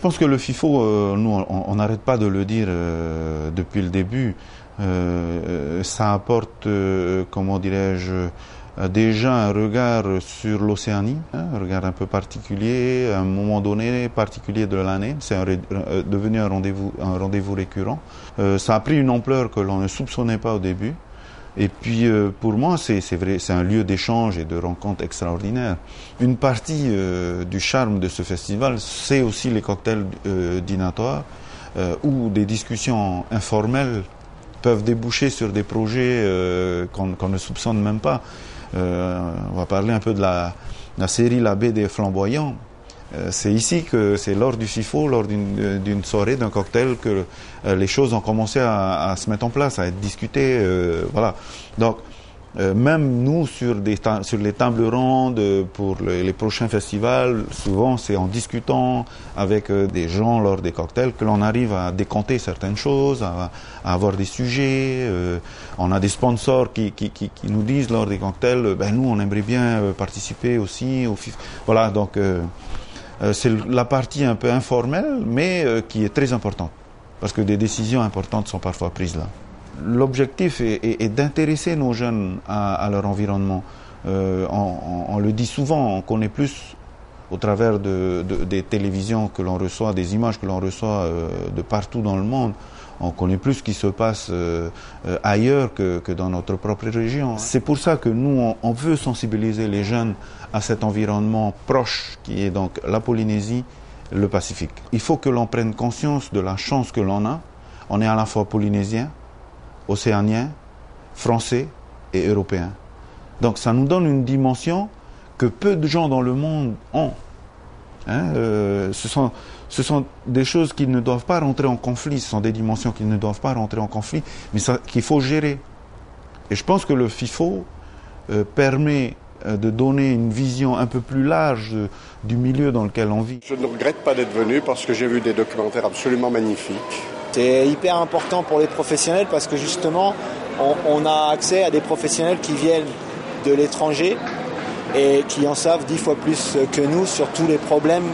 pense que le FIFO, nous, on n'arrête pas de le dire depuis le début. Ça apporte, comment dirais-je, déjà un regard sur l'Océanie, un regard un peu particulier, à un moment donné particulier de l'année. C'est devenu un rendez-vous récurrent. Ça a pris une ampleur que l'on ne soupçonnait pas au début. Et puis pour moi, c'est vrai, c'est un lieu d'échange et de rencontre extraordinaire. Une partie du charme de ce festival, c'est aussi les cocktails dînatoires où des discussions informelles peuvent déboucher sur des projets qu'on ne soupçonne même pas. On va parler un peu de la série La Baie des Flamboyants. C'est ici que c'est lors du FIFO, lors d'une soirée, d'un cocktail, que les choses ont commencé à se mettre en place, à être discutées. Voilà. Donc, même nous, sur les tables rondes pour les prochains festivals, souvent c'est en discutant avec des gens lors des cocktails que l'on arrive à décanter certaines choses, à avoir des sujets. On a des sponsors qui nous disent lors des cocktails, nous on aimerait bien participer aussi au FIFO. Voilà, donc c'est la partie un peu informelle, mais qui est très importante, parce que des décisions importantes sont parfois prises là. L'objectif est d'intéresser nos jeunes à leur environnement. On le dit souvent, on connaît plus au travers des télévisions que l'on reçoit, des images que l'on reçoit de partout dans le monde. On connaît plus ce qui se passe ailleurs que dans notre propre région. C'est pour ça que nous, on veut sensibiliser les jeunes à cet environnement proche qui est donc la Polynésie, le Pacifique. Il faut que l'on prenne conscience de la chance que l'on a. On est à la fois polynésien, océanien, français et européen. Donc ça nous donne une dimension que peu de gens dans le monde ont. Ce sont des choses qui ne doivent pas rentrer en conflit, ce sont des dimensions qui ne doivent pas rentrer en conflit, mais qu'il faut gérer. Et je pense que le FIFO permet de donner une vision un peu plus large du milieu dans lequel on vit. Je ne regrette pas d'être venu parce que j'ai vu des documentaires absolument magnifiques. C'est hyper important pour les professionnels parce que justement, on a accès à des professionnels qui viennent de l'étranger et qui en savent 10 fois plus que nous sur tous les problèmes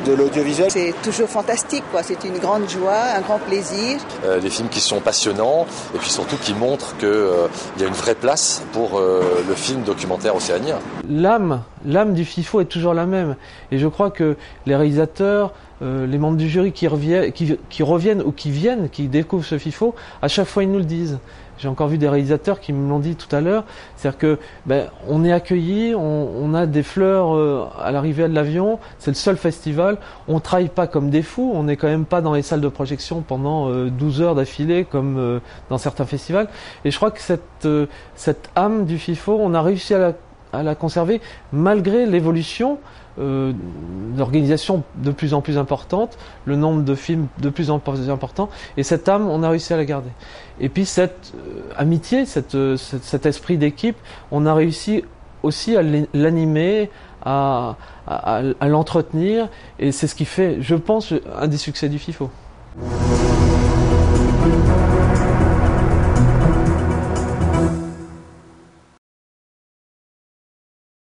de l'audiovisuel. C'est toujours fantastique, quoi. C'est une grande joie, un grand plaisir. Des films qui sont passionnants et puis surtout qui montrent qu'il y a une vraie place pour le film documentaire océanien. L'âme du FIFO est toujours la même. Et je crois que les réalisateurs, les membres du jury qui reviennent ou qui découvrent ce FIFO, à chaque fois ils nous le disent. J'ai encore vu des réalisateurs qui me l'ont dit tout à l'heure. C'est-à-dire que on est accueillis, on a des fleurs à l'arrivée de l'avion. C'est le seul festival. On travaille pas comme des fous. On n'est quand même pas dans les salles de projection pendant 12 heures d'affilée comme dans certains festivals. Et je crois que cette âme du FIFO, on a réussi à la conserver malgré l'évolution d'organisation de plus en plus importante, le nombre de films de plus en plus important, et cette âme, on a réussi à la garder. Et puis cette amitié, cet esprit d'équipe, on a réussi aussi à l'animer, à l'entretenir, et c'est ce qui fait, je pense, un des succès du FIFO.